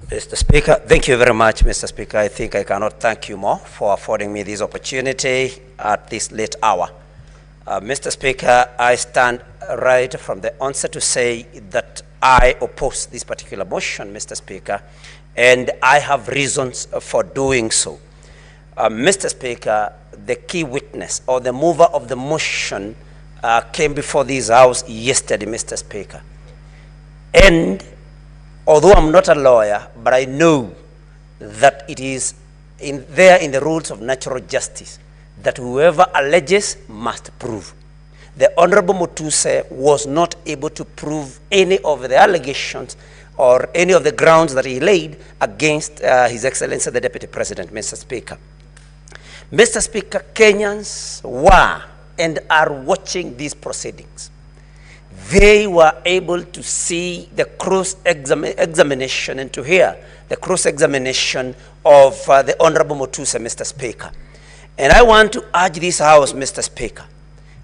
Mr. Speaker, thank you very much, Mr. Speaker. I think I cannot thank you more for affording me this opportunity at this late hour. Mr. Speaker, I stand right from the onset to say that I oppose this particular motion, Mr. Speaker, and I have reasons for doing so. Mr. Speaker, the key witness or the mover of the motion came before this House yesterday, Mr. Speaker. And although I'm not a lawyer, but I know that it is there in the rules of natural justice that whoever alleges must prove. The Honorable Mutuse was not able to prove any of the allegations or any of the grounds that he laid against His Excellency the Deputy President, Mr. Speaker. Mr. Speaker, Kenyans were and are watching these proceedings. They were able to see the cross-examination and to hear the cross-examination of the Honorable Mutuse, Mr. Speaker. And I want to urge this House, Mr. Speaker,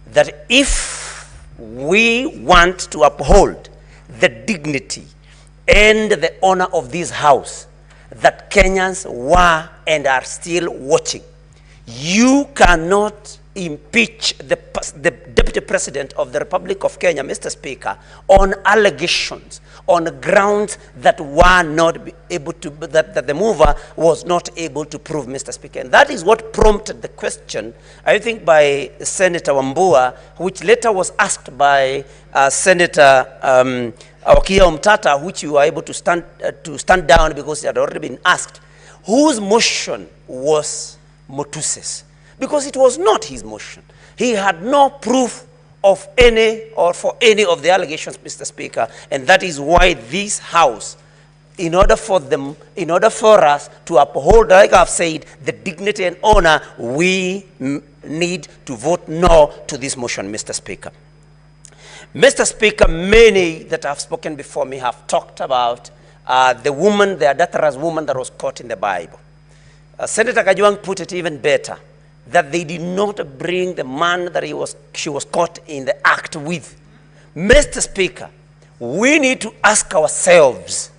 that if we want to uphold the dignity and the honor of this House that Kenyans were and are still watching, you cannot impeach the Deputy President of the Republic of Kenya, Mr. Speaker, on allegations, on grounds that were not able to, that the mover was not able to prove, Mr. Speaker. And that is what prompted the question, I think, by Senator Wambua, which later was asked by Senator Awakia Umtata, which you were able to stand down because it had already been asked, whose motion was Mutuse's? Because it was not his motion. He had no proof of any or for any of the allegations, Mr. Speaker, and that is why this House, in order for us to uphold, like I've said, the dignity and honor, we need to vote no to this motion, Mr. Speaker. Mr. Speaker, many that have spoken before me have talked about the woman, the adulterous woman that was caught in the Bible. Senator Kajwang put it even better, that they did not bring the man that she was caught in the act with. Mr. Speaker, we need to ask ourselves,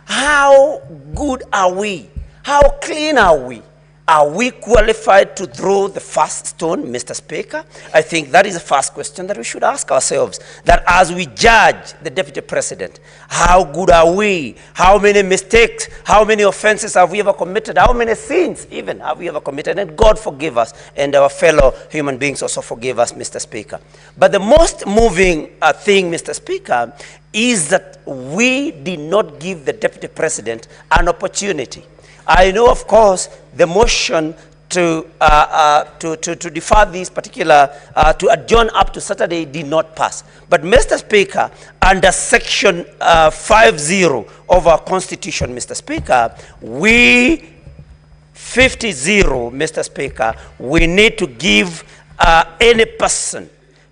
how good are we? How clean are we? Are we qualified to throw the first stone, Mr. Speaker? I think that is the first question that we should ask ourselves. That as we judge the Deputy President, how good are we? How many mistakes, how many offenses have we ever committed? How many sins even have we ever committed? And God forgive us, and our fellow human beings also forgive us, Mr. Speaker. But the most moving thing, Mr. Speaker, is that we did not give the Deputy President an opportunity. I know, of course, the motion to defer this particular, to adjourn up to Saturday did not pass. But, Mr. Speaker, under Section 50 of our Constitution, Mr. Speaker, we, 50-0, Mr. Speaker, we need to give any person,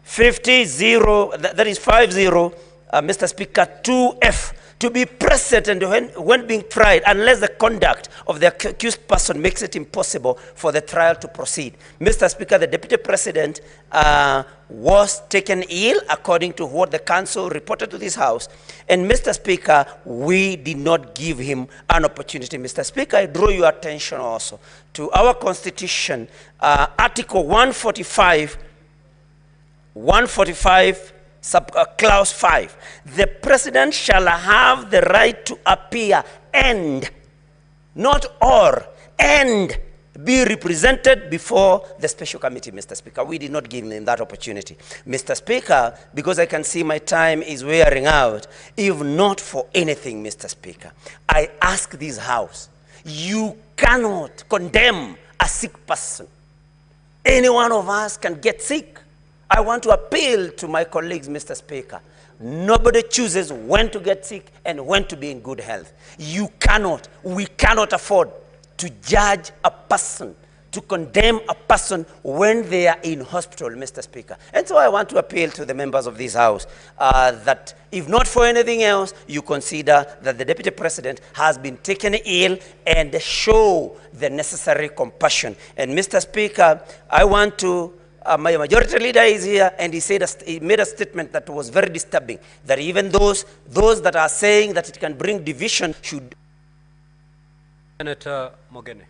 50-0, that is 50, Mr. Speaker, 2F, to be present and when being tried, unless the conduct of the accused person makes it impossible for the trial to proceed. Mr. Speaker, the Deputy President was taken ill according to what the council reported to this House. And Mr. Speaker, we did not give him an opportunity. Mr. Speaker, I draw your attention also to our Constitution, Article 145, Clause 5, the President shall have the right to appear and, not or, and be represented before the special committee, Mr. Speaker. We did not give him that opportunity. Mr. Speaker, because I can see my time is wearing out, if not for anything, Mr. Speaker, I ask this House, you cannot condemn a sick person. Any one of us can get sick. I want to appeal to my colleagues, Mr. Speaker. Nobody chooses when to get sick and when to be in good health. You cannot, we cannot afford to judge a person, to condemn a person when they are in hospital, Mr. Speaker. And so I want to appeal to the members of this House that if not for anything else, you consider that the Deputy President has been taken ill and show the necessary compassion. And Mr. Speaker, I want to my majority leader is here, and he made a statement that was very disturbing, that even those that are saying that it can bring division should Senator Mogene.